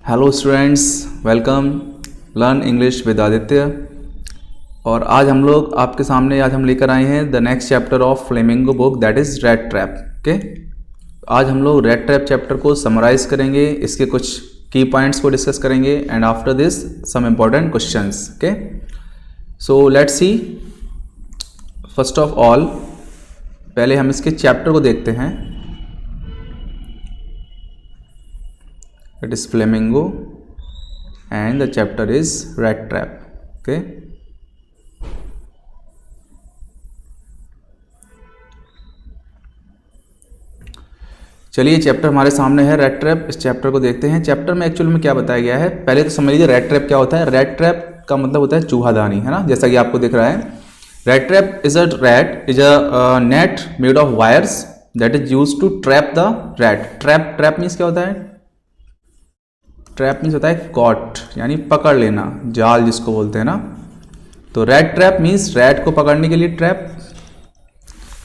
Hello students, welcome learn English with Aditya. और आज हम लोग आपके सामने हम लेकर आए हैं the next chapter of Flamingo book, that is rat trap. Okay, आज हम लोग रेट ट्रैप चैप्टर को समराइज करेंगे, इसके कुछ की पॉइंट्स को डिस्कस करेंगे and after this some important questions. Okay, so let's see. First of all पहले हम इसके चैप्टर को देखते हैं। It is flamingo and the chapter is rat trap. Okay, चलिए चैप्टर हमारे सामने है रेट ट्रैप। इस चैप्टर को देखते हैं। चैप्टर में एक्चुअल में क्या बताया गया है, पहले तो समझ लीजिए रेट ट्रैप क्या होता है। रेट ट्रैप का मतलब होता है चूहादानी, है ना, जैसा कि आपको दिख रहा है। Rat trap is a net made of wires that is used to trap the rat. Trap means क्या होता है? ट्रैप मीन्स होता है कॉट, यानी पकड़ लेना, जाल जिसको बोलते हैं ना। तो रेट ट्रैप मीन्स रैट को पकड़ने के लिए ट्रैप।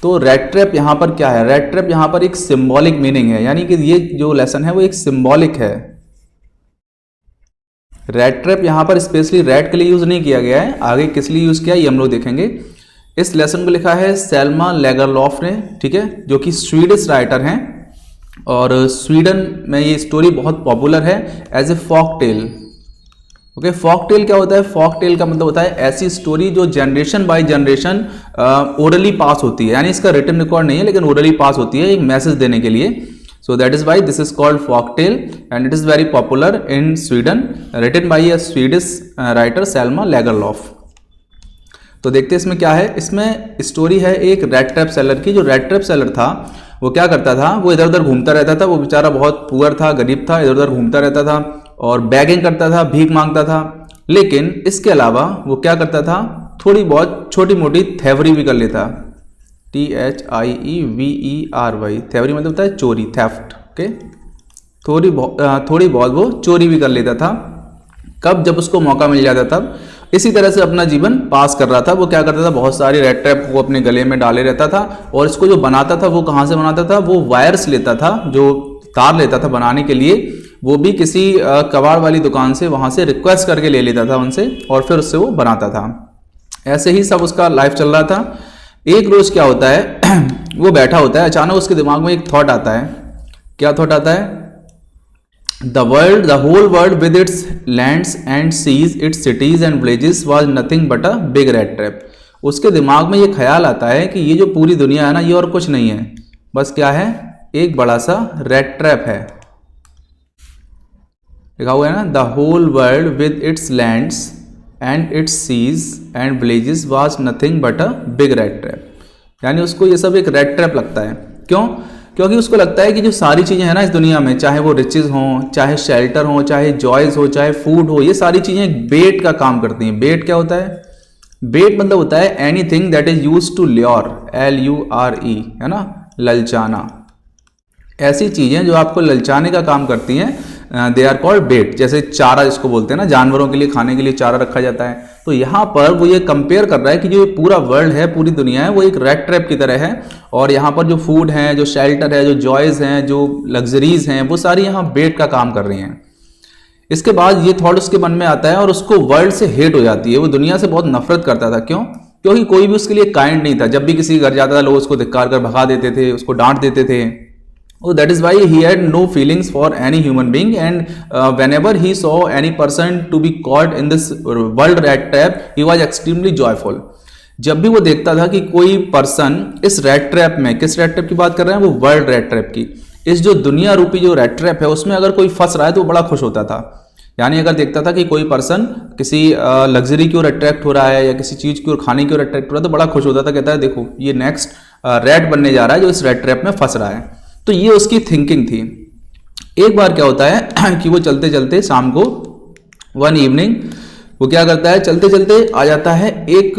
तो रेट ट्रैप यहाँ पर क्या है? रेट ट्रैप यहाँ पर एक सिंबॉलिक मीनिंग है, यानी कि ये जो लेसन है वो एक सिंबॉलिक है। रेट ट्रैप यहाँ पर स्पेशली रैट के लिए यूज नहीं किया गया है, आगे किस लिए यूज किया ये हम लोग देखेंगे। इस लेसन को लिखा है सेल्मा लेगरलॉफ ने, ठीक है, जो कि स्वीडिश राइटर हैं और स्वीडन में ये स्टोरी बहुत पॉपुलर है as a folk tale. Okay, folk tale क्या होता है? फॉक टेल का मतलब होता है ऐसी स्टोरी जो जनरेशन बाय जनरेशन ओरली पास होती है, यानी इसका रिटन रिकॉर्ड नहीं है लेकिन ओरली पास होती है एक मैसेज देने के लिए। So that is why this is called folk tale and it is very popular in Sweden, written by a Swedish writer Selma Lagerlof. तो देखते हैं इसमें क्या है। इसमें स्टोरी है एक रेट ट्रैप सेलर की। जो रेट ट्रैप सेलर था वो क्या करता था, वो इधर उधर घूमता रहता था। वो बेचारा बहुत पुअर था, गरीब था, इधर उधर घूमता रहता था और बैगिंग करता था, भीख मांगता था। लेकिन इसके अलावा वो क्या करता था, थोड़ी बहुत छोटी मोटी थेवरी भी कर लेता। THIEVERY, थेवरी मतलब होता है चोरी, थेफ्ट। ओके, थोड़ी बहुत वो चोरी भी कर लेता था। कब? जब उसको मौका मिल जाता तब। इसी तरह से अपना जीवन पास कर रहा था। वो क्या करता था, बहुत सारी रेट ट्रैप को अपने गले में डाले रहता था और इसको जो बनाता था वो कहाँ से बनाता था? वो वायर्स लेता था, जो तार लेता था बनाने के लिए, वो भी किसी कबाड़ वाली दुकान से, वहाँ से रिक्वेस्ट करके ले लेता था उनसे और फिर उससे वो बनाता था। ऐसे ही सब उसका लाइफ चल रहा था। एक रोज क्या होता है वो बैठा होता है, अचानक उसके दिमाग में एक थॉट आता है। क्या थॉट आता है? The whole world with its lands and seas, its cities and villages was nothing but a big rat trap. उसके दिमाग में ये ख्याल आता है कि ये जो पूरी दुनिया है ना, ये और कुछ नहीं है, बस क्या है? एक बड़ा सा रेट ट्रैप है। लिखा हुआ है ना, the whole world with its lands and its seas and villages was nothing but a big rat trap. यानी उसको ये सब एक रेट ट्रैप लगता है। क्यों? क्योंकि उसको लगता है कि जो सारी चीज़ें हैं ना इस दुनिया में, चाहे वो रिचेज हों, चाहे शेल्टर हो, चाहे जॉयज हो, चाहे फूड हो, ये सारी चीज़ें बेट का काम करती हैं। बेट क्या होता है? बेट मतलब होता है anything that is use to lure, LURE, है ना, ललचाना। ऐसी चीज़ें जो आपको ललचाने का काम करती हैं, दे आर कॉल्ड बेट। जैसे चारा जिसको बोलते हैं ना, जानवरों के लिए खाने के लिए चारा रखा जाता है। तो यहाँ पर वो ये कंपेयर कर रहा है कि जो पूरा वर्ल्ड है, पूरी दुनिया है, वो एक रेट ट्रैप की तरह है और यहाँ पर जो फूड है, जो शेल्टर है, जो जॉयज हैं, जो लग्जरीज हैं, वो सारी यहाँ बेट का काम कर रही हैं। इसके बाद ये थॉट उसके मन में आता है और उसको वर्ल्ड से हेट हो जाती है। वो दुनिया से बहुत नफरत करता था। क्यों? क्योंकि कोई भी उसके लिए काइंड नहीं था। जब भी किसी घर जाता था लोग उसको धिक्कार कर भगा देते थे, उसको डांट देते थे। Oh, that is why he had no feelings for any human being, and whenever he saw any person to be caught in this world rat trap, he was extremely joyful. जब भी वो देखता था कि कोई पर्सन इस rate trap में, किस रेट ट्रैप की बात कर रहे हैं? वो वर्ल्ड रेट ट्रैप की। इस जो दुनिया रूपी जो रेट ट्रैप है उसमें अगर कोई फंस रहा है तो वो बड़ा खुश होता था। यानी अगर देखता था कि कोई पर्सन किसी लग्जरी की ओर अट्रैक्ट हो रहा है या किसी चीज की ओर, खाने की ओर अट्रैक्ट हो रहा है, तो बड़ा खुश होता था। कहता है देखो ये नेक्स्ट रेट बनने जा रहा है जो इस रेट ट्रैप में फंस रहा है। तो ये उसकी थिंकिंग थी। एक बार क्या होता है कि वो चलते चलते शाम को, वन इवनिंग, वो क्या करता है, चलते चलते आ जाता है एक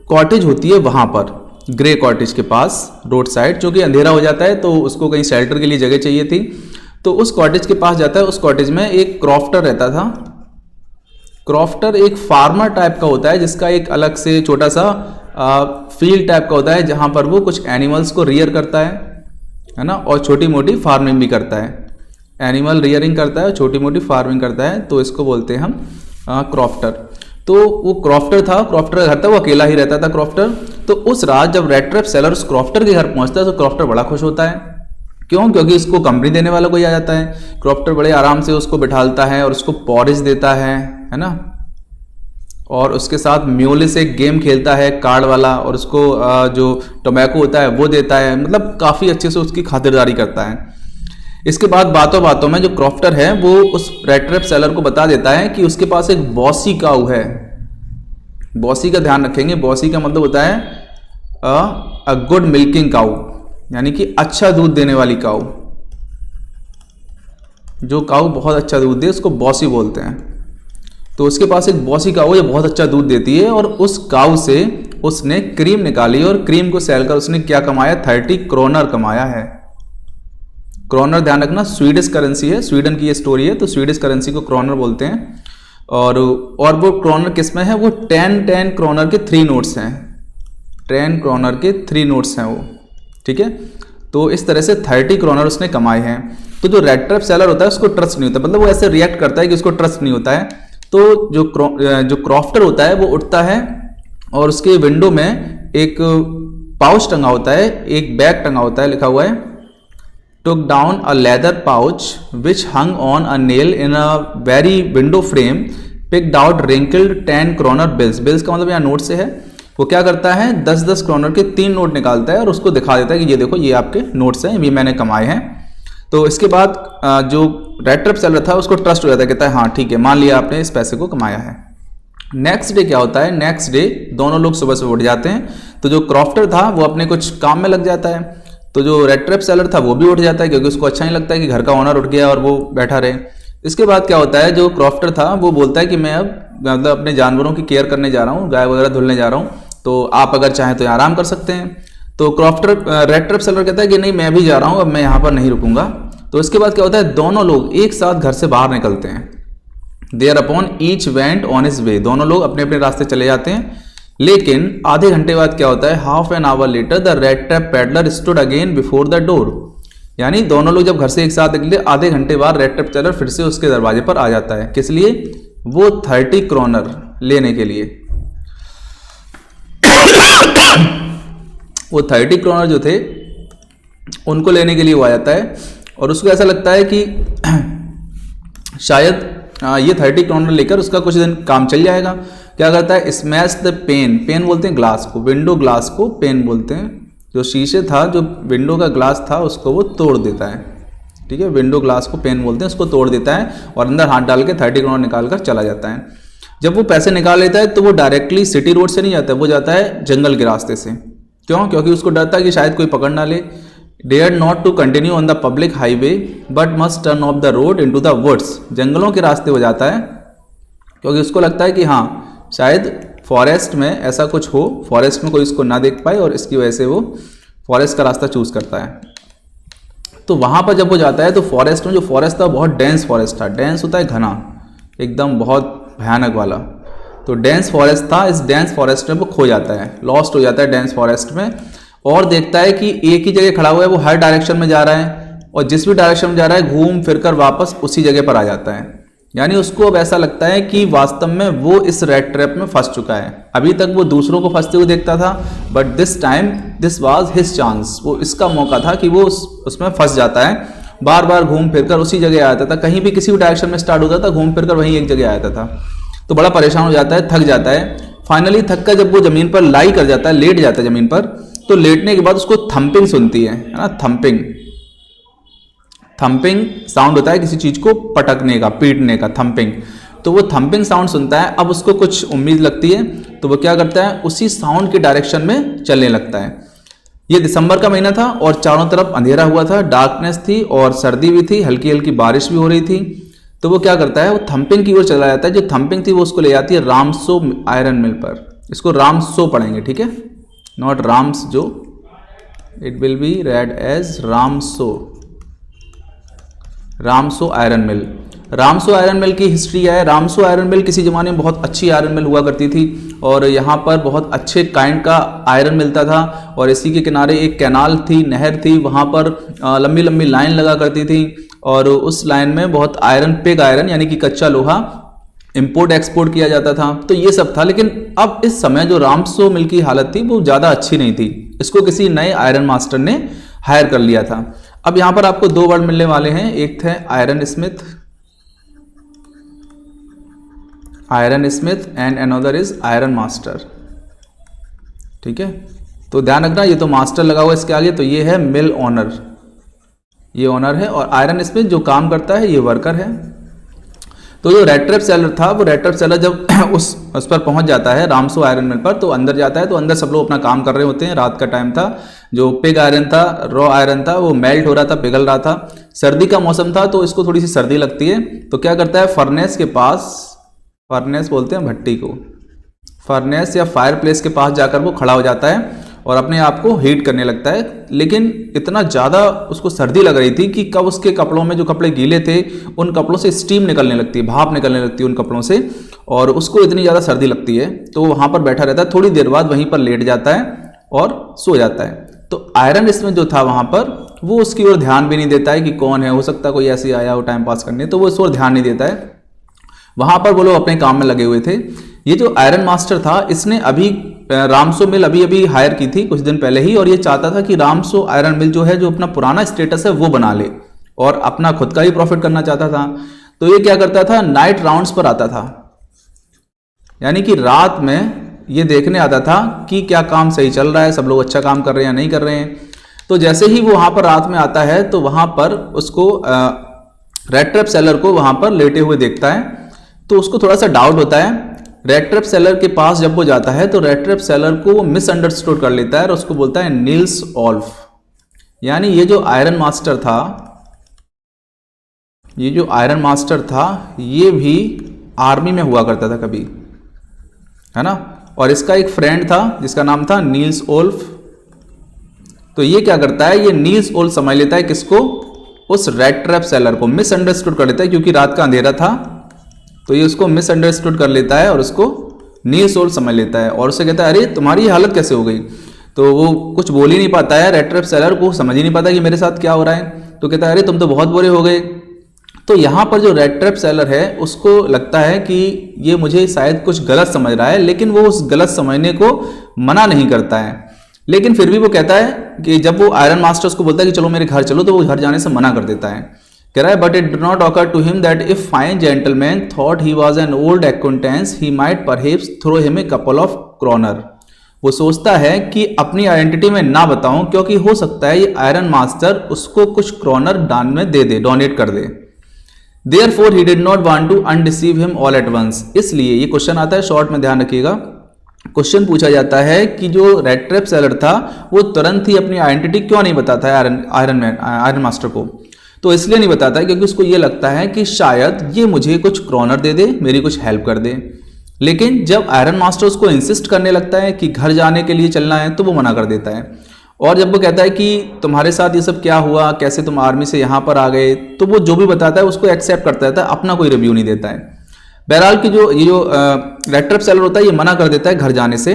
कॉटेज होती है वहां पर, ग्रे कॉटेज के पास रोड साइड, जो कि अंधेरा हो जाता है तो उसको कहीं शेल्टर के लिए जगह चाहिए थी। तो उस कॉटेज के पास जाता है। उस कॉटेज में एक क्रॉफ्टर रहता था। क्रॉफ्टर एक फार्मर टाइप का होता है जिसका एक अलग से छोटा सा फील्ड टाइप का होता है जहां पर वो कुछ एनिमल्स को रियर करता है ना, और छोटी मोटी फार्मिंग भी करता है। एनिमल रियरिंग करता है, छोटी मोटी फार्मिंग करता है, तो इसको बोलते हैं हम क्रॉफ्टर। तो वो क्रॉफ्टर था, क्रॉफ्टर का घर था, वो अकेला ही रहता था क्रॉफ्टर। तो उस रात जब रैट ट्रैप सेलर उस क्रॉफ्टर के घर पहुंचता है तो क्रॉफ्टर बड़ा खुश होता है। क्यों? क्योंकि इसको कंपनी देने वाला कोई आ जाता है। क्रॉफ्टर बड़े आराम से उसको बिठालता है और उसको पॉरिज देता है ना, और उसके साथ म्यूले से एक गेम खेलता है कार्ड वाला, और उसको जो टोबैको होता है वो देता है, मतलब काफ़ी अच्छे से उसकी खातिरदारी करता है। इसके बाद बातों बातों में जो क्रॉफ्टर है वो उस रैट ट्रैप सेलर को बता देता है कि उसके पास एक बॉसी काऊ है। बॉसी का ध्यान रखेंगे, बॉसी का मतलब होता है अ गुड मिल्किंग काऊ, यानी कि अच्छा दूध देने वाली काऊ। जो काऊ बहुत अच्छा दूध दे उसको बॉसी बोलते हैं। तो उसके पास एक बॉसी काऊ है जो बहुत अच्छा दूध देती है, और उस काऊ से उसने क्रीम निकाली, और क्रीम को सेल कर उसने क्या कमाया? 30 क्रोनर कमाया है। क्रोनर ध्यान रखना स्वीडिश करेंसी है, स्वीडन की ये स्टोरी है, तो स्वीडिश करेंसी को क्रोनर बोलते हैं। और वो क्रोनर किस में है? वो 10 क्रोनर के 3 नोट्स हैं, 10 क्रोनर के 3 नोट्स हैं वो, ठीक है। तो इस तरह से 30 क्रोनर उसने कमाए हैं। तो जो रैट ट्रैप सेलर होता है उसको ट्रस्ट नहीं होता, मतलब वो ऐसे रिएक्ट करता है कि उसको ट्रस्ट नहीं होता है। तो जो क्रॉफ्टर होता है वो उठता है और उसके विंडो में एक पाउच टंगा होता है, एक बैग टंगा होता है, लिखा हुआ है took down a leather pouch which hung on a nail in a very window frame, picked out wrinkled 10 kroner bills। bills का मतलब यहाँ नोट से है। वो क्या करता है? 10-10 क्रोनर के 3 नोट निकालता है और उसको दिखा देता है कि ये देखो ये आपके नोट्स हैं, ये मैंने कमाए हैं। तो इसके बाद जो रैट ट्रैप सेलर था उसको ट्रस्ट हो जाता है, कहता है हाँ ठीक है, मान लिया आपने इस पैसे को कमाया है। नेक्स्ट डे क्या होता है? नेक्स्ट डे दोनों लोग सुबह सुबह उठ जाते हैं। तो जो क्रॉफ्टर था वो अपने कुछ काम में लग जाता है, तो जो रैट ट्रैप सेलर था वो भी उठ जाता है, क्योंकि उसको अच्छा नहीं लगता है कि घर का ओनर उठ गया और वो बैठा रहे। इसके बाद क्या होता है? जो क्रॉफ्टर था वो बोलता है कि मैं अब मतलब अपने जानवरों की केयर करने जा रहा हूँ, गाय वगैरह धुलने जा रहा हूँ, तो आप अगर चाहें तो आराम कर सकते हैं। तो रैट ट्रैप सेलर कहता है कि नहीं, मैं भी जा रहा हूँ, अब मैं यहाँ पर नहीं रुकूंगा। तो इसके बाद क्या होता है? दोनों लोग एक साथ घर से बाहर निकलते हैं। Thereupon each went on his way, दोनों लोग अपने अपने रास्ते चले जाते हैं। लेकिन आधे घंटे बाद क्या होता है? Half an hour later the rat trap peddler stood again before the door, यानी दोनों लोग जब घर से एक साथ निकले, आधे घंटे बाद रैट ट्रैप सेलर फिर से उसके दरवाजे पर आ जाता है। किस लिए? वो 30 क्रोनर लेने के लिए। वो 30 क्रोनर जो थे उनको लेने के लिए वो आ जाता है, और उसको ऐसा लगता है कि शायद ये 30 क्रोनर लेकर उसका कुछ दिन काम चल जाएगा। क्या करता है? स्मैश द पेन, पेन बोलते हैं ग्लास को, विंडो ग्लास को पेन बोलते हैं। जो शीशे था, जो विंडो का ग्लास था, उसको वो तोड़ देता है, ठीक है। विंडो ग्लास को पेन बोलते हैं, उसको तोड़ देता है और अंदर हाथ डाल के 30 क्रोनर निकाल कर चला जाता है। जब वो पैसे निकाल लेता है तो वो डायरेक्टली सिटी रोड से नहीं जाता है, वो जाता है जंगल के रास्ते से। क्यों? क्योंकि उसको डर था कि शायद कोई पकड़ ना ले। Dare not to continue on the public highway but must turn off the road into the woods, जंगलों के रास्ते हो जाता है, क्योंकि उसको लगता है कि हाँ शायद फॉरेस्ट में ऐसा कुछ हो, फॉरेस्ट में कोई इसको ना देख पाए, और इसकी वजह से वो फॉरेस्ट का रास्ता चूज करता है। तो वहाँ पर जब वो जाता है तो फॉरेस्ट में, जो फॉरेस्ट था बहुत डेंस फॉरेस्ट था। डेंस होता है घना, एकदम बहुत भयानक वाला। तो डेंस फॉरेस्ट था, इस डेंस फॉरेस्ट में वो खो जाता है, लॉस्ट हो जाता है डेंस फॉरेस्ट में, और देखता है कि एक ही जगह खड़ा हुआ है, वो हर डायरेक्शन में जा रहा है, और जिस भी डायरेक्शन में जा रहा है घूम फिर कर वापस उसी जगह पर आ जाता है। यानी उसको अब ऐसा लगता है कि वास्तव में वो इस रैट ट्रैप में फंस चुका है। अभी तक वो दूसरों को फंसते हुए देखता था, but this time this was his chance, वो इसका मौका था कि वो उसमें फंस जाता है। बार बार घूम फिर कर उसी जगह आता था, कहीं भी किसी भी डायरेक्शन में स्टार्ट होता था, घूम फिर कर वहीं एक जगह आता था। तो बड़ा परेशान हो जाता है, थक जाता है। फाइनली थक कर जब वो जमीन पर लाई कर जाता है, लेट जाता है जमीन पर, तो लेटने के बाद उसको थंपिंग सुनती है ना, थंपिंग। थंपिंग साउंड होता है किसी चीज को पटकने का, पीटने का, थंपिंग। तो वो थंपिंग साउंड सुनता है। अब उसको कुछ उम्मीद लगती है, तो वो क्या करता है? उसी साउंड के डायरेक्शन में चलने लगता है। ये दिसंबर का महीना था और चारों तरफ अंधेरा हुआ था, डार्कनेस थी और सर्दी भी थी, हल्की हल्की बारिश भी हो रही थी। तो वो क्या करता है? वो थंपिंग की ओर चला जाता है। जो थंपिंग थी वो उसको ले जाती है रामसो आयरन मिल पर। इसको रामसो पढ़ेंगे, ठीक है, not Ramsjo, it will be read as Ramso. Ramso iron mill. Ramso iron mill की हिस्ट्री है। रामसो आयरन मिल किसी ज़माने में बहुत अच्छी आयरन मिल हुआ करती थी और यहाँ पर बहुत अच्छे काइंड का आयरन मिलता था। और इसी के किनारे एक कैनाल थी, नहर थी, वहाँ पर लंबी लंबी लाइन लगा करती थी और उस लाइन में बहुत आयरन, पिग आयरन यानी कि कच्चा लोहा इंपोर्ट एक्सपोर्ट किया जाता था। तो ये सब था। लेकिन अब इस समय जो रामसो मिल की हालत थी वो ज़्यादा अच्छी नहीं थी। इसको किसी नए आयरन मास्टर ने हायर कर लिया था। अब यहाँ पर आपको दो वर्ड मिलने वाले हैं, एक थे iron Smith and another is iron master. ठीक है, तो ध्यान रखना, ये तो मास्टर लगा हुआ इसके आगे, तो ये है मिल ओनर, ये ओनर है, और आयरन स्मिथ जो काम करता है ये वर्कर है। तो जो रेड ट्रैप सेलर था, वो रेड ट्रैप सेलर जब उस पर पहुंच जाता है रामसो आयरन मिल पर, तो अंदर जाता है। तो अंदर सब लोग अपना काम कर रहे होते हैं। रात का टाइम था, जो पिग आयरन था, रॉ आयरन था, वो मेल्ट हो रहा था, पिघल रहा था। सर्दी का मौसम था तो इसको थोड़ी सी सर्दी लगती है। तो क्या करता है, फर्नेस के पास, फर्नेस बोलते हैं भट्टी को, फर्नेस या फायर प्लेस के पास जाकर वो खड़ा हो जाता है और अपने आप को हीट करने लगता है। लेकिन इतना ज़्यादा उसको सर्दी लग रही थी कि कब उसके कपड़ों में, जो कपड़े गीले थे, उन कपड़ों से स्टीम निकलने लगती है, भाप निकलने लगती है उन कपड़ों से, और उसको इतनी ज़्यादा सर्दी लगती है तो वहाँ पर बैठा रहता है। थोड़ी देर बाद वहीं पर लेट जाता है और सो जाता है। तो आयरन इसमें जो था वहाँ पर, वो उसकी ओर ध्यान भी नहीं देता है कि कौन है, हो सकता है कोई ऐसे आया हो टाइम पास करने, तो वो इस ओर ध्यान नहीं देता है। वहाँ पर वो लोग अपने काम में लगे हुए थे। ये जो आयरन मास्टर था, इसने अभी रामसो मिल अभी हायर की थी कुछ दिन पहले ही, और ये चाहता था कि रामसो आयरन मिल जो है, जो अपना पुराना स्टेटस है वो बना ले और अपना खुद का ही प्रॉफिट करना चाहता था। तो ये क्या करता था, नाइट राउंड्स पर आता था, यानी कि रात में ये देखने आता था कि क्या काम सही चल रहा है, सब लोग अच्छा काम कर रहे हैं या नहीं कर रहे हैं। तो जैसे ही वो वहाँ पर रात में आता है तो वहाँ पर उसको रेड ट्रैप सेलर को वहाँ पर लेटे हुए देखता है। तो उसको थोड़ा सा डाउट होता है। रेड ट्रैप सेलर के पास जब वो जाता है तो रेड ट्रैप सेलर को वो मिसअंडरस्टूड कर लेता है और उसको बोलता है नील्स ओल्फ, यानी ये जो आयरन मास्टर था, ये जो आयरन मास्टर था, ये भी आर्मी में हुआ करता था कभी, है ना, और इसका एक फ्रेंड था जिसका नाम था नील्स ओल्फ। तो ये क्या करता है, ये नील्स ओल्फ समझ लेता है किसको, उस रेड ट्रैप सेलर को मिसअंडरस्टूड कर लेता है, क्योंकि रात का अंधेरा था तो ये उसको मिसअंडरस्टूड कर लेता है और उसको नील्स ओल्फ समझ लेता है और उसे कहता है अरे तुम्हारी हालत कैसे हो गई। तो वो कुछ बोल ही नहीं पाता है, रेड ट्रैप सेलर को समझ ही नहीं पाता कि मेरे साथ क्या हो रहा है। तो कहता है अरे तुम तो बहुत बुरे हो गए। तो यहाँ पर जो रेड ट्रैप सेलर है उसको लगता है कि ये मुझे शायद कुछ गलत समझ रहा है, लेकिन वो उस गलत समझने को मना नहीं करता है। लेकिन फिर भी वो कहता है कि जब वो आयरन मास्टर उसको बोलता है कि चलो मेरे घर चलो, तो वो घर जाने से मना कर देता है। कह रहा है but it did not occur to him that if fine gentleman thought he was an old acquaintance he might perhaps throw him a couple of kroner. वो सोचता है कि अपनी आइडेंटिटी में ना बताऊं, क्योंकि हो सकता है ये आयरन मास्टर उसको कुछ क्रोनर दान में दे दे, डोनेट कर दे। Therefore he did not want to undeceive him all at once। इसलिए ये क्वेश्चन आता है, शॉर्ट में ध्यान रखिएगा। क्वेश्चन पूछा जाता है कि जो रेड ट्रैप सेलर था वो तुरंत ही अपनी आइडेंटिटी क्यों नहीं बताता है आयरन मास्टर को। तो इसलिए नहीं बताता है क्योंकि उसको ये लगता है कि शायद ये मुझे कुछ क्रोनर दे दे, मेरी कुछ हेल्प कर दे। लेकिन जब आयरन मास्टर उसको इंसिस्ट करने लगता है कि घर जाने के लिए चलना है तो वो मना कर देता है। और जब वो कहता है कि तुम्हारे साथ ये सब क्या हुआ, कैसे तुम आर्मी से यहाँ पर आ गए, तो वो जो भी बताता है उसको एक्सेप्ट करता रहता है, अपना कोई रिव्यू नहीं देता है। बहरहाल की जो रेड ट्रैप सेलर होता है ये मना कर देता है घर जाने से।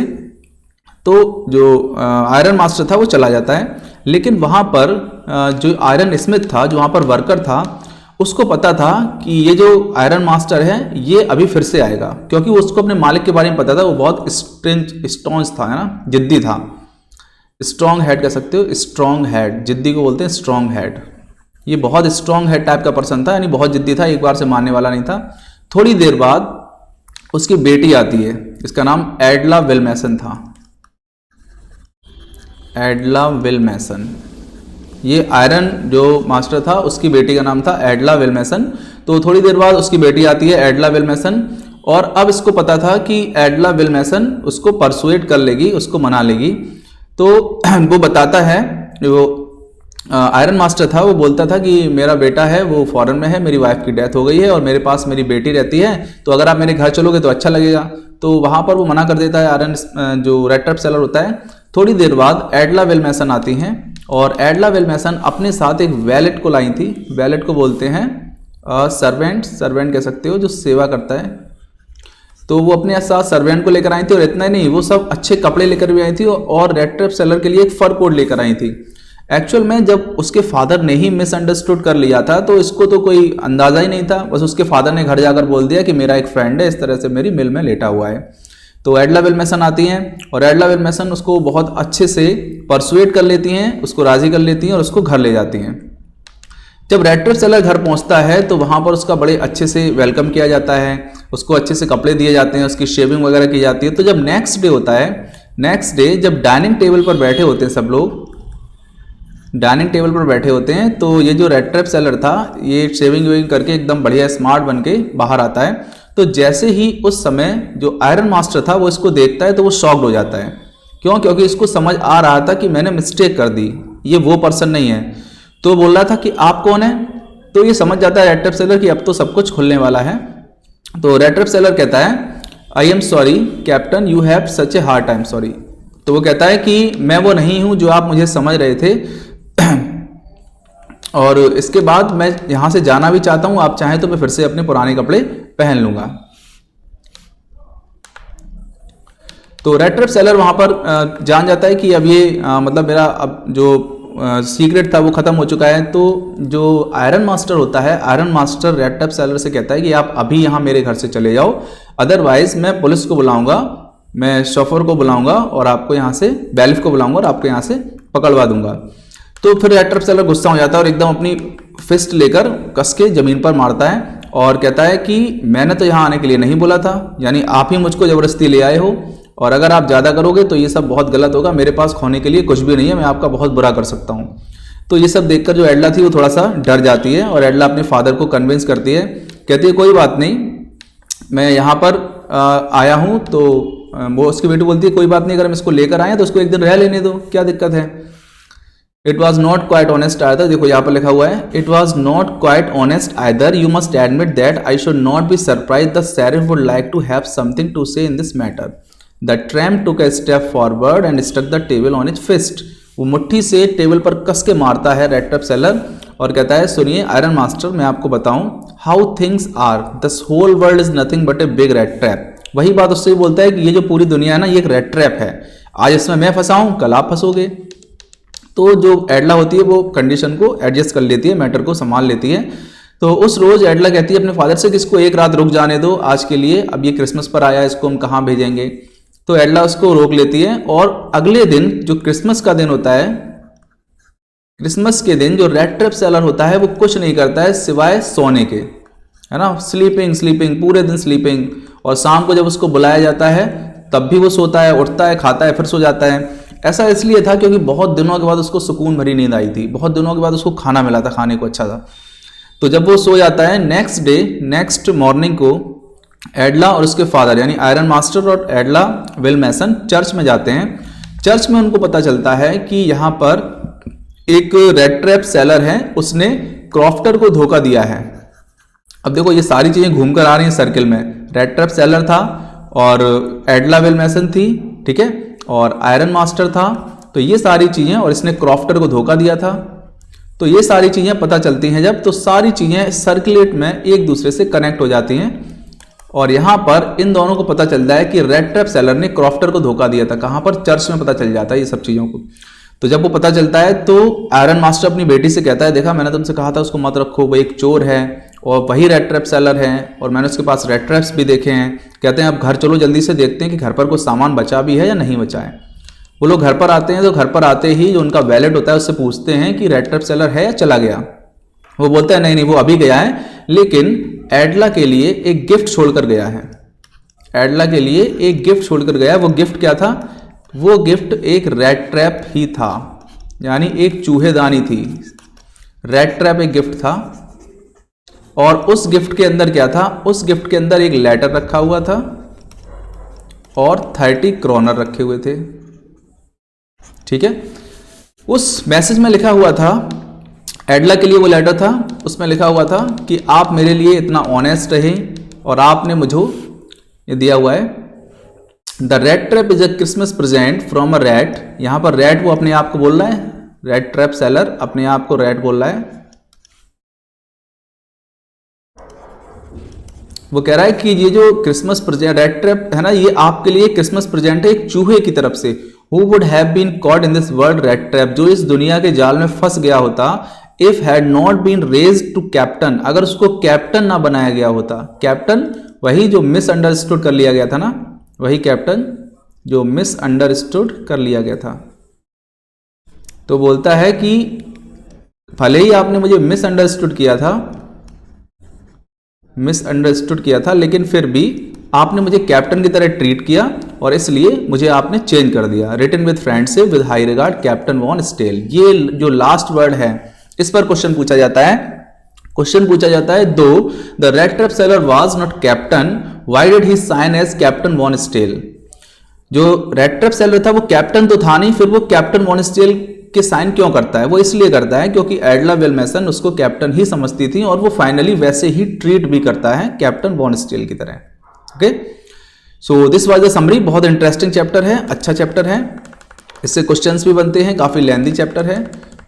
तो जो आयरन मास्टर था वो चला जाता है। लेकिन वहाँ पर जो आयरन स्मिथ था, जो वहाँ पर वर्कर था, उसको पता था कि ये जो आयरन मास्टर है ये अभी फिर से आएगा, क्योंकि उसको अपने मालिक के बारे में पता था। वो बहुत स्ट्रॉन्ग था, है ना, जिद्दी था। स्ट्रॉन्ग हेड कह सकते हो, स्ट्रॉन्ग हेड, जिद्दी को बोलते हैं स्ट्रॉन्ग हेड। ये बहुत स्ट्रॉन्ग हेड टाइप का पर्सन था, यानी बहुत जिद्दी था, एक बार से मानने वाला नहीं था। थोड़ी देर बाद उसकी बेटी आती है, इसका नाम एडला विल्मेसन था, एडला विल्मेसन। ये आयरन जो मास्टर था उसकी बेटी का नाम था एडला विल्मेसन। तो थोड़ी देर बाद उसकी बेटी आती है एडला विल्मेसन, और अब इसको पता था कि एडला विल्मेसन उसको परसुएट कर लेगी, उसको मना लेगी। तो वो बताता है, वो आयरन मास्टर था, वो बोलता था कि मेरा बेटा है वो फॉरेन में है, मेरी वाइफ की डेथ हो गई है और मेरे पास मेरी बेटी रहती है, तो अगर आप मेरे घर चलोगे तो अच्छा लगेगा। तो वहाँ पर वो मना कर देता है आयरन जो रेड ट्रैप सेलर होता है। थोड़ी देर बाद एडला विल्मेसन आती हैं और एडला विल्मेसन अपने साथ एक वैलेट को लाई थी। वैलेट को बोलते हैं सर्वेंट कह सकते हो, जो सेवा करता है। तो वो अपने साथ सर्वेंट को लेकर आई थी, और इतना ही नहीं, वो सब अच्छे कपड़े लेकर भी आई थी और रेड ट्रैप सेलर के लिए एक फर कोट लेकर आई थी। एक्चुअल में जब उसके फादर ने ही मिसअंडरस्टूड कर लिया था तो इसको तो कोई अंदाजा ही नहीं था, बस उसके फादर ने घर जाकर बोल दिया कि मेरा एक फ्रेंड है इस तरह से मेरी मिल में लेटा हुआ है। तो एडला विल्मेसन आती हैं और एडला विल्मेसन उसको बहुत अच्छे से परसुएट कर लेती हैं, उसको राजी कर लेती हैं और उसको घर ले जाती हैं। जब रेट्रेप सेलर घर पहुंचता है तो वहां पर उसका बड़े अच्छे से वेलकम किया जाता है, उसको अच्छे से कपड़े दिए जाते हैं, उसकी शेविंग वगैरह की जाती है। तो जब नेक्स्ट डे होता है, नेक्स्ट डे जब डाइनिंग टेबल पर बैठे होते हैं सब लोग, डाइनिंग टेबल पर बैठे होते हैं, तो ये जो रेट्रेप सेलर था ये शेविंग वेविंग करके एकदम बढ़िया स्मार्ट बन के बाहर आता है। तो जैसे ही उस समय जो आयरन मास्टर था वो इसको देखता है तो वो शॉक्ड हो जाता है। क्यों? क्योंकि इसको समझ आ रहा था कि मैंने मिस्टेक कर दी, ये वो पर्सन नहीं है। तो बोल रहा था कि आप कौन है? तो ये समझ जाता है रेट्रेप सेलर कि अब तो सब कुछ खुलने वाला है। तो रेट्रेप सेलर कहता है I am sorry captain, you have such a hard time sorry. तो वो कहता है कि मैं वो नहीं हूं जो आप मुझे समझ रहे थे और इसके बाद मैं यहां से जाना भी चाहता हूं, आप चाहें तो मैं फिर से अपने पुराने कपड़े पहन लूंगा। तो रेट्रेप सेलर वहां पर जान जाता है कि अब ये मतलब मेरा अब जो सीक्रेट था वो खत्म हो चुका है। तो जो आयरन मास्टर होता है, आयरन मास्टर रेट्रेप सेलर से कहता है कि आप अभी यहाँ मेरे घर से चले जाओ, अदरवाइज मैं पुलिस को बुलाऊंगा, मैं शोफर को बुलाऊंगा और आपको यहाँ से, बैलिफ को बुलाऊंगा और आपको यहाँ से पकड़वा दूंगा। तो फिर रेट्रेप सेलर गुस्सा हो जाता है और एकदम अपनी फिस्ट लेकर कस के जमीन पर मारता है और कहता है कि मैंने तो यहाँ आने के लिए नहीं बोला था, यानी आप ही मुझको जबरदस्ती ले आए हो और अगर आप ज़्यादा करोगे तो ये सब बहुत गलत होगा, मेरे पास खोने के लिए कुछ भी नहीं है, मैं आपका बहुत बुरा कर सकता हूँ। तो ये सब देखकर जो एडला थी वो थोड़ा सा डर जाती है और एडला अपने फादर को कन्विंस करती है, कहती है कोई बात नहीं, मैं यहाँ पर आया हूँ। तो वो उसकी बेटी बोलती है कोई बात नहीं, अगर हम इसको लेकर आए तो उसको एक दिन रह लेने दो, क्या दिक्कत है। It was not quite honest either, देखो यहाँ पर लिखा हुआ है it was not quite honest either, you must admit that I should not be surprise the sheriff would like to have something to say in this matter. The tramp took a step forward and stuck the table on its fist. वो मुट्ठी से table पर कस के मारता है रेट्रेप seller और कहता है सुनिए आयरन मास्टर, मैं आपको बताऊं how things are, this whole world is nothing but a big rat trap. वही बात उससे बोलता है कि ये जो पूरी दुनिया है ना, ये एक रेड ट्रैप है, आज इसमें मैं फंसा हूं, कल आप फंसोगे। तो जो एडला होती है वो कंडीशन को एडजस्ट कर लेती है, मैटर को संभाल लेती है। तो उस रोज एडला कहती है अपने फादर से कि इसको एक रात रुक जाने दो आज के लिए, अब ये क्रिसमस पर आया, इसको हम कहाँ भेजेंगे। तो एडला उसको रोक लेती है और अगले दिन जो क्रिसमस का दिन होता है, क्रिसमस के दिन जो रेट्रेप सेलर होता है वो कुछ नहीं करता है सिवाय सोने के, है ना, स्लीपिंग स्लीपिंग, पूरे दिन स्लीपिंग। और शाम को जब उसको बुलाया जाता है तब भी वो सोता है, उठता है, खाता है, फिर सो जाता है। ऐसा इसलिए था क्योंकि बहुत दिनों के बाद उसको सुकून भरी नींद आई थी, बहुत दिनों के बाद उसको खाना मिला था, खाने को अच्छा था। तो जब वो सो जाता है, नेक्स्ट डे, नेक्स्ट मॉर्निंग को एडला और उसके फादर यानी आयरन मास्टर और एडला विल्मेसन चर्च में जाते हैं। चर्च में उनको पता चलता है कि यहाँ पर एक रेट्रेप सेलर है, उसने क्रॉफ्टर को धोखा दिया है। अब देखो ये सारी चीजें घूमकर आ रही हैं सर्किल में, रेट्रेप सेलर था और एडला विल्मेसन थी, ठीक है, और आयरन मास्टर था। तो ये सारी चीजें, और इसने क्रॉफ्टर को धोखा दिया था। तो ये सारी चीजें पता चलती हैं जब, तो सारी चीजें सर्कुलेट में एक दूसरे से कनेक्ट हो जाती हैं और यहां पर इन दोनों को पता चलता है कि रेट्रेप सेलर ने क्रॉफ्टर को धोखा दिया था। कहां पर? चर्च में पता चल जाता है ये सब चीजों को। तो जब वो पता चलता है तो आयरन मास्टर अपनी बेटी से कहता है देखा मैंने तुमसे कहा था उसको मत रखो, वो एक चोर है और वही रेट्रेप सेलर है और मैंने उसके पास रेट्रेप्स भी देखे हैं। कहते हैं अब घर चलो जल्दी से देखते हैं कि घर पर कोई सामान बचा भी है या नहीं बचा है। वो लोग घर पर आते हैं तो घर पर आते ही जो उनका वैलेट होता है उससे पूछते हैं कि रेट्रेप सेलर है या चला गया। वो बोलता है नहीं नहीं वो अभी गया है, लेकिन एडला के लिए एक गिफ्ट छोड़कर गया है। एडला के लिए एक गिफ्ट छोड़कर गया। वो गिफ्ट क्या था? वो गिफ्ट एक रेड ट्रैप ही था, यानी एक चूहेदानी थी। रेड ट्रैप एक गिफ्ट था और उस गिफ्ट के अंदर क्या था? उस गिफ्ट के अंदर एक लेटर रखा हुआ था और 30 क्रोनर रखे हुए थे, ठीक है। उस मैसेज में लिखा हुआ था, एडला के लिए वो लेटर था, उसमें लिखा हुआ था कि आप मेरे लिए इतना ऑनेस्ट रहे और आपने मुझे ये दिया हुआ है the rat trap is a Christmas present from a rat. यहां पर रैट वो अपने आप को बोल रहा है, रेड ट्रैप सेलर अपने आप को रैट बोल रहा है। वो कह रहा है कि ये जो क्रिसमस प्रेजेंट रेड ट्रैप है ना, ये आपके लिए क्रिसमस प्रेजेंट है एक चूहे की तरफ से who would have been caught in this world rat trap, जो इस दुनिया के जाल में फंस गया होता, if had not been raised to captain, अगर उसको कैप्टन ना बनाया गया होता। कैप्टन वही जो मिसअंडरस्टूड कर लिया गया था ना, वही कैप्टन जो मिसअंडरस्टूड कर लिया गया था। तो बोलता है कि भले ही आपने मुझे मिसअंडरस्टूड किया था, लेकिन फिर भी आपने मुझे कैप्टन की तरह ट्रीट किया और इसलिए मुझे आपने चेंज कर दिया। Written with friendship with high regard captain von Stahle, ये जो लास्ट वर्ड है इस पर क्वेश्चन पूछा जाता है। Though the rat trap seller was not captain, why did he sign as captain von Stahle. जो रेड ट्रैप सेलर था वो कैप्टन तो था नहीं, फिर वो कैप्टन वॉन स्टेल के साइन क्यों करता है? वो इसलिए करता है क्योंकि एडला विल्मेसन उसको कैप्टन ही समझती थी और वो फाइनली वैसे ही ट्रीट भी करता है कैप्टन वॉन स्टेल की तरह। Okay, so this was the summary. बहुत इंटरेस्टिंग चैप्टर है, अच्छा चैप्टर है, इससे क्वेश्चंस भी बनते हैं, काफी लेंथी चैप्टर है।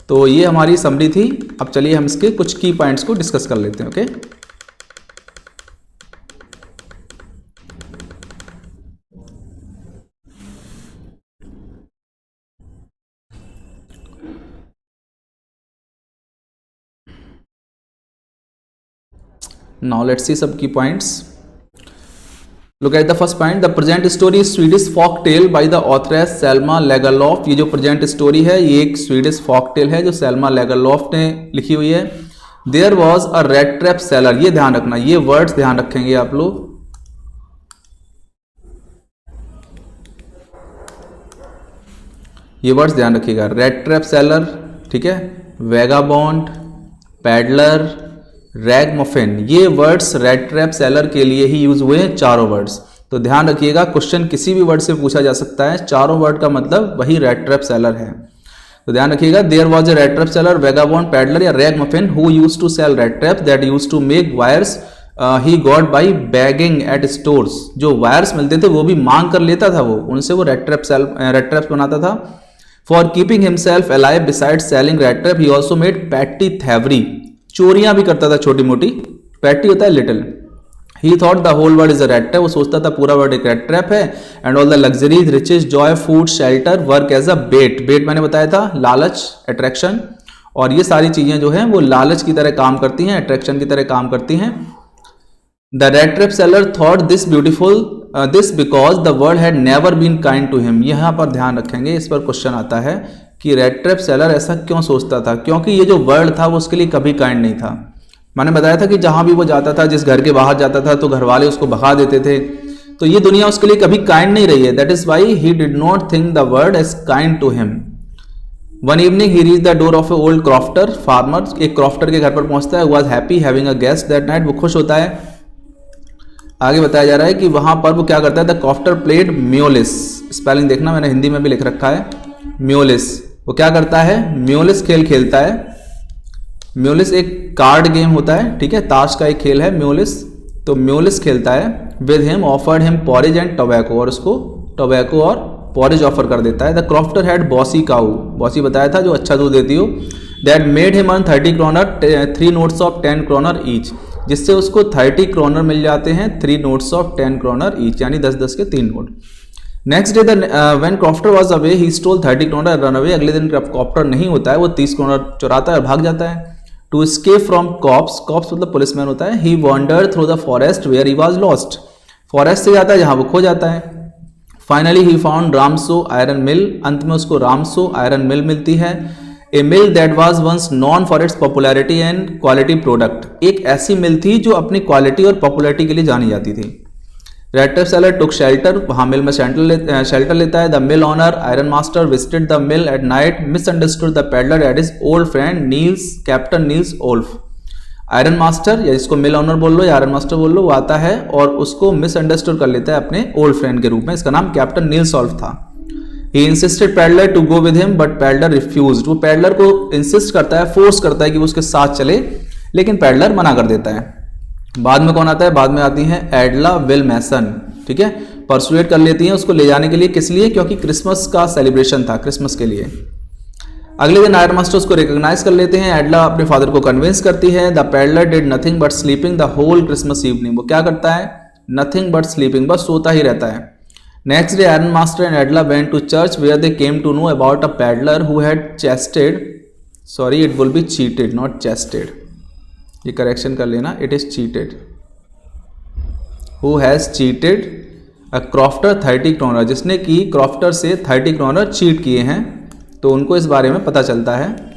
तो ये हमारी समरी थी। अब चलिए हम इसके कुछ की पॉइंट्स को डिस्कस कर लेते हैं। Okay, now let's see some key points. Look at the first point. The present story is Swedish folk tale by the authoress Selma Lagerlöf. ये जो present story है ये एक Swedish folk tale है जो Selma Lagerlöf ने लिखी हुई है। There was a red trap seller, ये ध्यान रखना, ये words ध्यान रखेंगे आप लोग। ये वर्ड्स ध्यान रखिएगा, रेड ट्रैप सेलर, ठीक है, वेगाबॉन्ड, पैडलर, रैग मफिन, ये वर्ड्स रेड ट्रैप सेलर के लिए ही यूज हुए हैं, चारों वर्ड्स। तो ध्यान रखिएगा, क्वेश्चन किसी भी वर्ड से पूछा जा सकता है, चारों वर्ड का मतलब वही रेड ट्रैप सेलर है। तो ध्यान रखिएगा, there was a rat trap seller, vagabond, peddler या rag muffin who used to sell rat trap that used to make wires he got by begging at stores. जो wires मिलते थे वो भी मांग कर लेता था, वो उनसे वो रेड ट्रैप्स बनाता था। For keeping himself alive beside selling rat trap he also made petty thievery, चोरियां भी करता था छोटी मोटी, पैटी होता है little. He thought the whole world is a rat trap, वो सोचता था पूरा वर्ल्ड एक रेड ट्रैप है। And all the luxuries, riches, joy, food, shelter work as a bait, bait मैंने बताया था लालच, अट्रैक्शन, और ये सारी चीजें जो हैं वो लालच की तरह काम करती हैं, अट्रैक्शन की तरह काम करती हैं। The rat trap seller thought this beautiful this because the world had never been kind to him. यहाँ पर ध्यान रखेंगे, इस पर क्वेश्चन आता है कि रेड ट्रैप सेलर ऐसा क्यों सोचता था, क्योंकि ये जो वर्ल्ड था वो उसके लिए कभी काइंड नहीं था। मैंने बताया था कि जहां भी वो जाता था, जिस घर के बाहर जाता था तो घर वाले उसको भगा देते थे, तो ये दुनिया उसके लिए कभी काइंड नहीं रही है। That is why he did not think the world is kind to him. One evening he reach the door of a old crofter farmer, एक क्रॉफ्टर के घर पर पहुंचता है। Was happy having a guest that night, वो खुश होता है। आगे बताया जा रहा है कि वहां पर वो क्या करता है, द क्रॉफ्टर प्लेड म्योलिस, स्पेलिंग देखना मैंने हिंदी में भी लिख रखा है, म्योलिस। वो क्या करता है, म्योलिस खेल खेलता है। म्योलिस एक कार्ड गेम होता है, ठीक है, ताश का एक खेल है म्योलिस। तो म्योलिस खेलता है। With him offered him porridge and tobacco, और उसको टोबैको और पॉरेज ऑफर कर देता है। The crofter had Bossy cow, Bossy बताया था जो अच्छा दूध देती हो। That made him earn 30 kroner, 3 notes of 10 kroner each, जिससे उसको 30 क्रोनर मिल जाते हैं, 3 नोट्स ऑफ 10 क्रोनर ईच, यानी 10-10 के 3 note. Next day when crofter was away he stole 30 kroner run away, अगले दिन क्रॉफ्टर नहीं होता है, वो 30 क्रोनर चुराता है और भाग जाता है। To escape from cops, cops मतलब पुलिसमैन होता है। He wandered through the forest where he was lost, forest से जाता है जहां वो खो जाता है। Finally he found Ramso iron mill, अंत में उसको रामसो आयरन मिल मिलती है। A mill that was once known for its popularity and quality product, एक ऐसी मिल थी जो अपनी क्वालिटी और पॉपुलैरिटी के लिए जानी जाती थी। Rat trap seller took shelter, वहां मिल में शेल्टर लेता है। The mill owner iron master visited the mill at night, misunderstood the peddler at his old friend Nils, captain Nils Olof. Iron master, या जिसको मिल ऑनर बोल लो या iron master बोल लो, वो आता है और उसको मिसअंडरस्टूड कर लेता है अपने ओल्ड फ्रेंड के रूप में। इसका नाम कैप्टन नील्स ओल्फ था। He insisted peddler to go with him but peddler refused, वो पैडलर को इंसिस्ट करता है, फोर्स करता है कि वो उसके साथ चले, लेकिन पैडलर मना कर देता है। बाद में कौन आता है, बाद में आती है एडला विल्मेसन, ठीक है, परसुएट कर लेती है उसको ले जाने के लिए। किस लिए, क्योंकि क्रिसमस का सेलिब्रेशन था, क्रिसमस के लिए। अगले दिन आयरन मास्टर उसको रिकॉग्नाइज कर लेते हैं। एडला अपने फादर को कन्विंस करती है। The peddler did nothing but sleeping the whole Christmas evening, वो क्या करता है, नथिंग बट स्लीपिंग, बस सोता ही रहता है। Next day ironmaster and Edla went to church where they came to know about a peddler who had chested, sorry it will be cheated not chested, ये करेक्शन कर लेना, it is cheated, who has cheated a crofter 30 kroner, जिसने कि crofter से 30 kroner cheat किए हैं, तो उनको इस बारे में पता चलता है।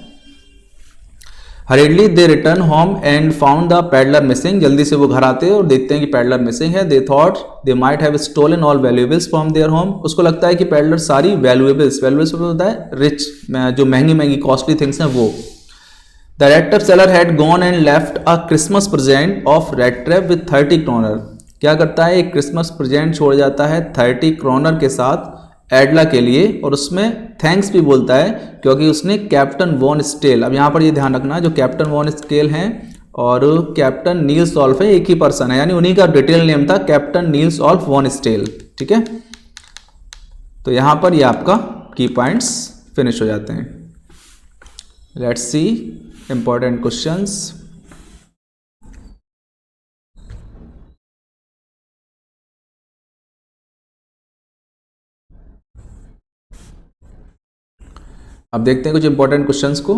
हरिडली दे return home and found the peddler missing, जल्दी से वो घर आते हैं और देखते हैं कि पैडलर मिसिंग है। They thought they might have stolen all valuables from their home, उसको लगता है कि पैडलर सारी वैल्यूएबल्स होता है रिच, जो महंगी महंगी कॉस्टली थिंग्स हैं वो। The rat trap seller had gone and left a Christmas present of rat trap with 30 kroner, क्या करता है एक क्रिसमस प्रेजेंट छोड़ जाता है 30 क्रोनर के साथ एडला के लिए, और उसमें थैंक्स भी बोलता है क्योंकि उसने कैप्टन वॉन स्टेल, अब यहाँ पर ये ध्यान रखना जो कैप्टन वॉन स्टेल हैं और कैप्टन नील्स ऑल्फ है एक ही पर्सन है, यानी उन्हीं का डिटेल नेम था कैप्टन नील्स ऑल्फ वॉन स्टेल, ठीक है। तो यहाँ पर ये आपका की पॉइंट्स फिनिश हो जाते हैं। Let's see important questions. अब देखते हैं कुछ इंपॉर्टेंट क्वेश्चंस को।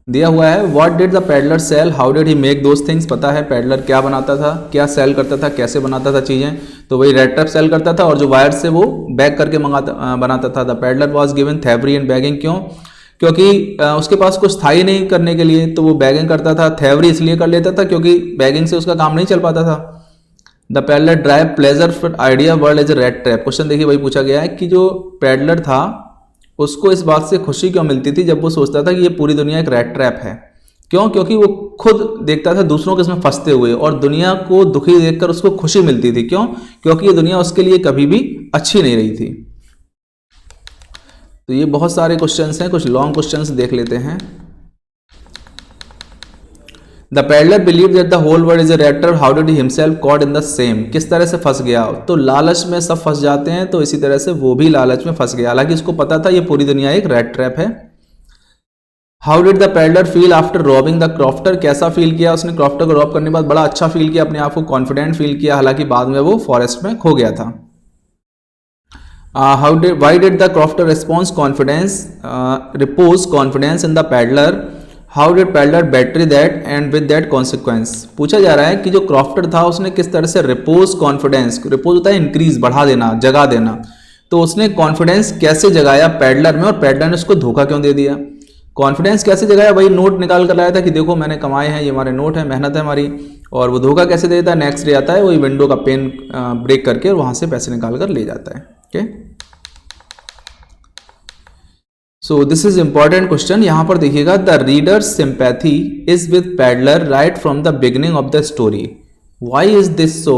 दिया हुआ है what did the peddler sell, how did he make those things, पता है पैडलर क्या बनाता था, क्या सेल करता था, कैसे बनाता था चीजें, तो वही रेड ट्रैप सेल करता था और जो वायर से वो बैग करके बनाता था। The peddler was given thievery and begging, क्यों, क्योंकि उसके पास कुछ था ही नहीं करने के लिए, तो वो बैगिंग करता था। थेवरी इसलिए कर लेता था क्योंकि बैगिंग से उसका काम नहीं चल पाता था। The peddler drive pleasure for idea world as a rat trap, question देखिए वही पूछा गया है कि जो पैडलर था उसको इस बात से खुशी क्यों मिलती थी जब वो सोचता था कि ये पूरी दुनिया एक रेड ट्रैप है, क्यों, क्योंकि वो खुद देखता था दूसरों के इसमें फंसते हुए और दुनिया को दुखी देखकर उसको खुशी मिलती थी, क्यों, क्योंकि ये दुनिया उसके लिए कभी भी अच्छी नहीं रही थी। तो ये बहुत सारे क्वेश्चंस हैं, कुछ लॉन्ग क्वेश्चंस देख लेते हैं। The peddler believe that the whole world is a rat trap, how did he himself caught in the same, किस तरह से फंस गया, तो लालच में सब फंस जाते हैं, तो इसी तरह से वो भी लालच में फंस गया, हालांकि उसको पता था ये पूरी दुनिया एक रेड ट्रैप है। How did the peddler feel after robbing the crofter, कैसा फील किया उसने क्रॉफ्टर को रॉब करने के बाद, बड़ा अच्छा फील किया, अपने आप को कॉन्फिडेंट फील किया, हालांकि बाद में वो फॉरेस्ट में खो गया था। Why did the crofter repose confidence in the paddler? How did paddler betray that and with that consequence? पूछा जा रहा है कि जो क्रॉफ्टर था उसने किस तरह से रिपोज कॉन्फिडेंस, रिपोज होता है इंक्रीज, बढ़ा देना, जगा देना, तो उसने कॉन्फिडेंस कैसे जगाया पैडलर में और पैडलर ने उसको धोखा क्यों दे दिया। कॉन्फिडेंस कैसे जगाया, वही नोट निकाल कर लाया था कि देखो मैंने कमाए हैं, ये हमारे नोट है, मेहनत है हमारी, और वो धोखा कैसे देता है, नेक्स्ट डे आता है वही विंडो का पेन ब्रेक करके और वहां से पैसे निकाल कर ले जाता है। Okay, so this is important question. यहां पर देखिएगा the reader sympathy is with peddler right from the beginning of the story, why is this so,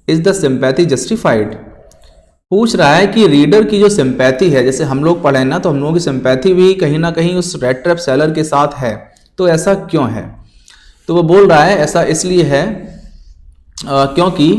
is the sympathy justified. पूछ रहा है कि रीडर की जो सिंपैथी है, जैसे हम लोग पढ़े ना, तो हम लोगों की सिंपैथी भी कहीं ना कहीं उस रेड ट्रैप सेलर के साथ है, तो ऐसा क्यों है, तो वो बोल रहा है ऐसा इसलिए है क्योंकि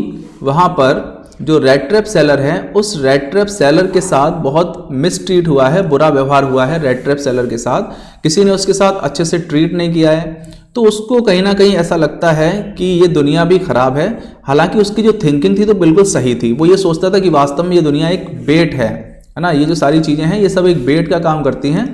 वहां पर जो रेड ट्रैप सेलर है उस रेड ट्रैप सेलर के साथ बहुत मिसट्रीट हुआ है, बुरा व्यवहार हुआ है रेड ट्रैप सेलर के साथ, किसी ने उसके साथ अच्छे से ट्रीट नहीं किया है, तो उसको कहीं ना कहीं ऐसा लगता है कि ये दुनिया भी खराब है। हालांकि उसकी जो थिंकिंग थी तो बिल्कुल सही थी, वो ये सोचता था कि वास्तव में ये दुनिया एक बेट है ना, ये जो सारी चीज़ें हैं ये सब एक बेट का काम करती हैं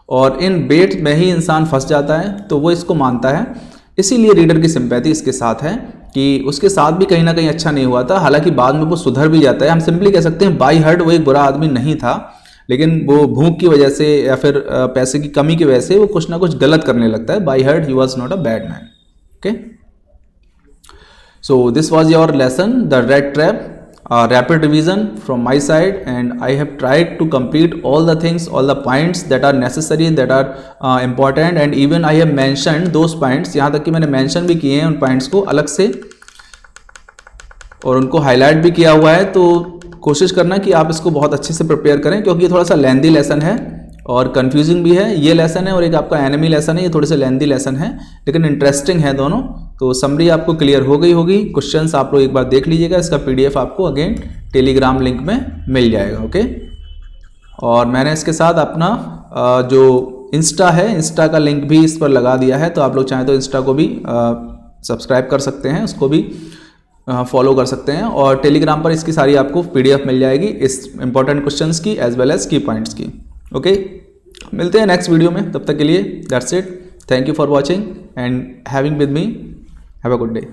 और इन बेट में ही इंसान फंस जाता है, तो वो इसको मानता है। इसीलिए रीडर की सिंपैथी इसके साथ है कि उसके साथ भी कहीं ना कहीं अच्छा नहीं हुआ था, हालांकि बाद में वो सुधर भी जाता है। हम सिंपली कह सकते हैं बाई हार्ट वो एक बुरा आदमी नहीं था, लेकिन वो भूख की वजह से या फिर पैसे की कमी की वजह से वो कुछ ना कुछ गलत करने लगता है। By heart he was not a bad man. Okay, so this was your lesson the rat trap, rapid revision from my side, and I have tried to complete all the things, all the points that are necessary, that are important, and even I have mentioned those points, यहाँ तक कि मैंने mention भी किए हैं उन points को अलग से और उनको highlight भी किया हुआ है। तो कोशिश करना कि आप इसको बहुत अच्छे से प्रिपेयर करें, क्योंकि ये थोड़ा सा लेंदी लेसन है और कंफ्यूजिंग भी है। ये लेसन है और एक आपका एनिमी लेसन है, ये थोड़े से लेंदी लेसन है लेकिन इंटरेस्टिंग है दोनों। तो समरी आपको क्लियर हो गई होगी। क्वेश्चंस आप लोग एक बार देख लीजिएगा, इसका पीडीएफ आपको अगेन टेलीग्राम लिंक में मिल जाएगा। ओके, और मैंने इसके साथ अपना जो इंस्टा है, इंस्टा का लिंक भी इस पर लगा दिया है, तो आप लोग चाहें तो इंस्टा को भी सब्सक्राइब कर सकते हैं, उसको भी फॉलो कर सकते हैं, और टेलीग्राम पर इसकी सारी आपको PDF मिल जाएगी इस इंपॉर्टेंट क्वेश्चंस की एज वेल एज की पॉइंट्स की। ओके, मिलते हैं नेक्स्ट वीडियो में, तब तक के लिए that's it. Thank you for watching and having with me. Have a good day.